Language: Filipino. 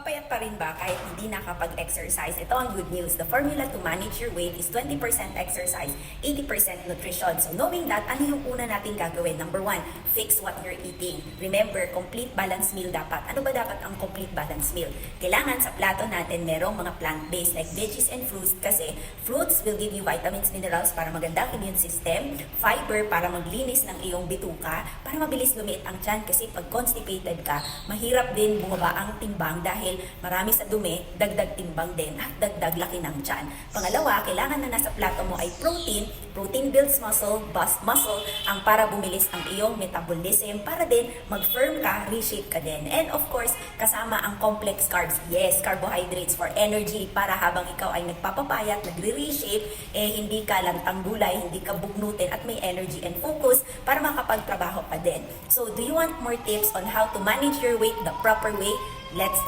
Papayat pa rin ba kahit hindi nakapag-exercise? Ito ang good news. The formula to manage your weight is 20% exercise, 80% nutrition. So knowing that, ano yung una natin gagawin? Number one, fix what you're eating. Remember, complete balanced meal dapat. Ano ba dapat ang complete balanced meal? Kailangan sa plato natin merong mga plant-based like veggies and fruits kasi fruits will give you vitamins, minerals para maganda ang immune system, fiber para maglinis ng iyong bituka, para mabilis lumiit ang tiyan kasi pag constipated ka, mahirap din bumaba ang timbang dahil marami sa dumi, dagdag timbang din at dagdag laki ng tiyan. Pangalawa, kailangan na nasa plato mo ay protein. Protein builds muscle, muscle ang para bumilis ang iyong metabolism para din mag-firm ka, reshape ka din. And of course, kasama ang complex carbs. Yes, carbohydrates for energy para habang ikaw ay nagpapapayat, nagre-reshape, hindi ka lantang gulay, hindi ka bugnutin at may energy and focus para makapagtrabaho ka din. So, do you want more tips on how to manage your weight the proper way? Let's